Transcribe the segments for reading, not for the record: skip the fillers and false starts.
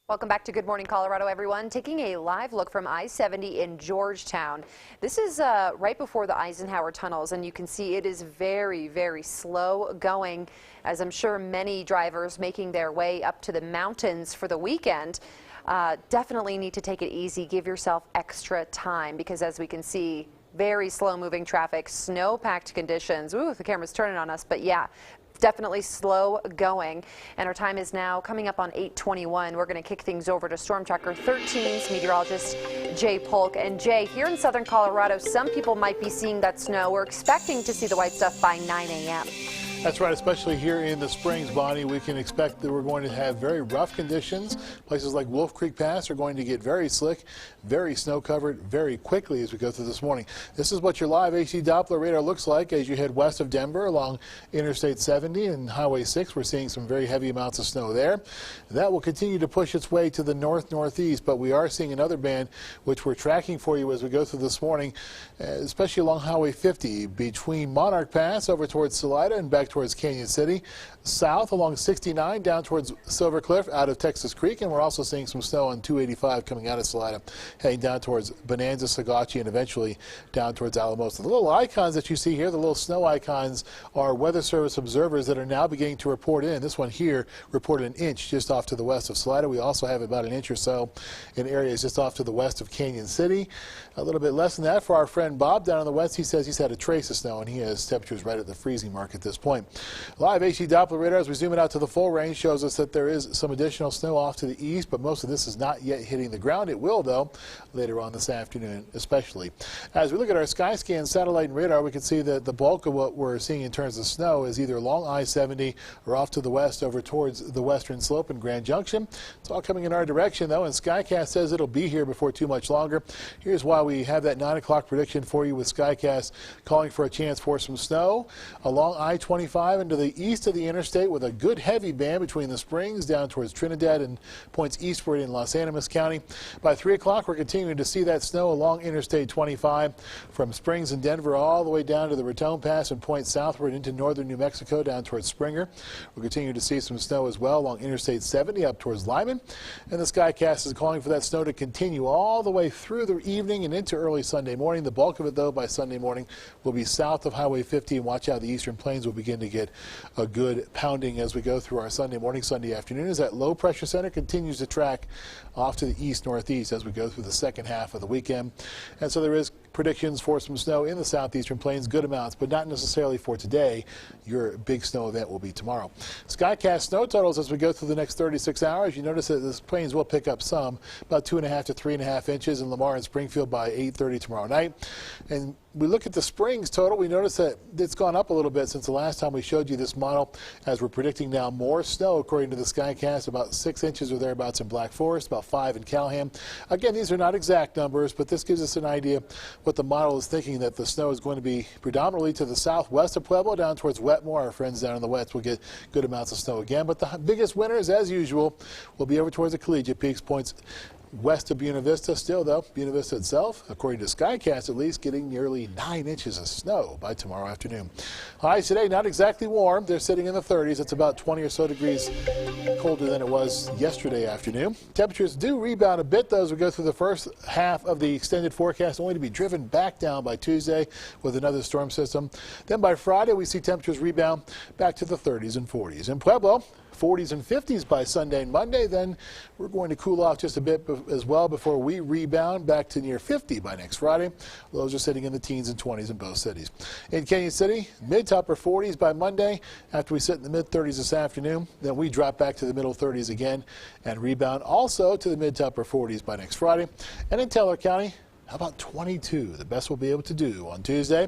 Welcome back to Good Morning Colorado, everyone. Taking a live look from I-70 in Georgetown. This is right before the Eisenhower tunnels, and you can see it is very, very slow going, as I'm sure many drivers making their way up to the mountains for the weekend definitely need to take it easy. Give yourself extra time, because as we can see, very slow moving traffic, snow-packed conditions. Ooh, the camera's turning on us, but yeah. Definitely slow going, and our time is now coming up on 8:21. We're going to kick things over to Storm Tracker 13's meteorologist Jay Polk. And Jay, here in southern Colorado, some people might be seeing that snow. We're expecting to see the white stuff by 9 a.m. That's right, especially here in the Springs, Bonnie. We can expect that we're going to have very rough conditions. Places like Wolf Creek Pass are going to get very slick, very snow covered very quickly as we go through this morning. This is what your live AC Doppler radar looks like as you head west of Denver along Interstate 70 and Highway 6. We're seeing some very heavy amounts of snow there. That will continue to push its way to the north-northeast, but we are seeing another band which we're tracking for you as we go through this morning, especially along Highway 50 between Monarch Pass over towards Salida and back towards Canyon City, south along 69 down towards Silver Cliff out of Texas Creek, and we're also seeing some snow on 285 coming out of Salida, heading down towards Bonanza, Sagatche, and eventually down towards Alamosa. The little icons that you see here, the little snow icons, are Weather Service observers that are now beginning to report in. This one here reported an inch just off to the west of Salida. We also have about an inch or so in areas just off to the west of Canyon City. A little bit less than that for our friend Bob down in the west. He says he's had a trace of snow, and he has temperatures right at the freezing mark at this point. Live AC Doppler radar, as we zoom it out to the full range, shows us that there is some additional snow off to the east, but most of this is not yet hitting the ground. It will, though, later on this afternoon, especially. As we look at our Skyscan satellite and radar, we can see that the bulk of what we're seeing in terms of snow is either along I-70 or off to the west over towards the western slope in Grand Junction. It's all coming in our direction, though, and Skycast says it'll be here before too much longer. Here's why we have that 9 o'clock prediction for you with Skycast calling for a chance for some snow along I-25 into the east of the interstate with a good heavy band between the Springs down towards Trinidad and points eastward in Los Animas County. By 3 o'clock, we're continuing to see that snow along Interstate 25 from Springs and Denver all the way down to the Raton Pass and points southward into northern New Mexico down towards Springer. We're continuing to see some snow as well along Interstate 70 up towards Lyman. And the Skycast is calling for that snow to continue all the way through the evening and into early Sunday morning. The bulk of it, though, by Sunday morning will be south of Highway 50, and watch out, the eastern plains will begin to get a good pounding as we go through our Sunday morning, Sunday afternoon, as that low pressure center continues to track off to the east-northeast as we go through the second half of the weekend. And so there is predictions for some snow in the southeastern plains, good amounts, but not necessarily for today. Your big snow event will be tomorrow. Skycast snow totals as we go through the next 36 hours. You notice that the plains will pick up some, about 2.5 to 3.5 inches in Lamar and Springfield by 8:30 tomorrow night. And we look at the Springs total, we notice that it's gone up a little bit since the last time we showed you this model, as we're predicting now more snow according to the Skycast, about 6 inches or thereabouts in Black Forest, about 5 in Calhoun. Again, these are not exact numbers, but this gives us an idea what the model is thinking, that the snow is going to be predominantly to the southwest of Pueblo down towards Wetmore. Our friends down in the west will get good amounts of snow again, but the biggest winners, as usual, will be over towards the Collegiate Peaks, points west of Buena Vista. Still, though, Buena Vista itself, according to Skycast at least, getting nearly 9 inches of snow by tomorrow afternoon. Highs today, not exactly warm. They're sitting in the 30s. It's about 20 or so degrees colder than it was yesterday afternoon. Temperatures do rebound a bit, though, as we go through the first half of the extended forecast, only to be driven back down by Tuesday with another storm system. Then by Friday, we see temperatures rebound back to the 30s and 40s. In Pueblo, 40s and 50s by Sunday and Monday. Then we're going to cool off just a bit as well before we rebound back to near 50 by next Friday. Lows are sitting in the teens and 20s in both cities. In Canyon City, mid to upper 40s by Monday after we sit in the mid 30s this afternoon. Then we drop back to the middle 30s again and rebound also to the mid to upper 40s by next Friday. And in Teller County, how about 22? The best we'll be able to do on Tuesday.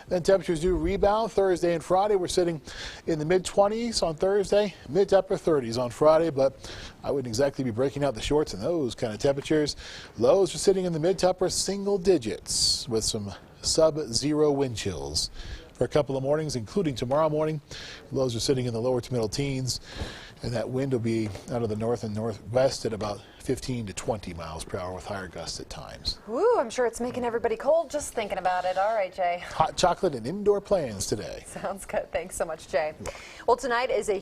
Then temperatures do rebound Thursday and Friday. We're sitting in the mid-20s on Thursday, mid to upper 30s on Friday, but I wouldn't exactly be breaking out the shorts in those kind of temperatures. Lows are sitting in the mid to upper single digits with some sub-zero wind chills for a couple of mornings, including tomorrow morning. Lows are sitting in the lower to middle teens, and that wind will be out of the north and northwest at about 15 to 20 miles per hour with higher gusts at times. Ooh, I'm sure it's making everybody cold just thinking about it. All right, Jay. Hot chocolate and indoor plans today. Sounds good. Thanks so much, Jay. Well, tonight is a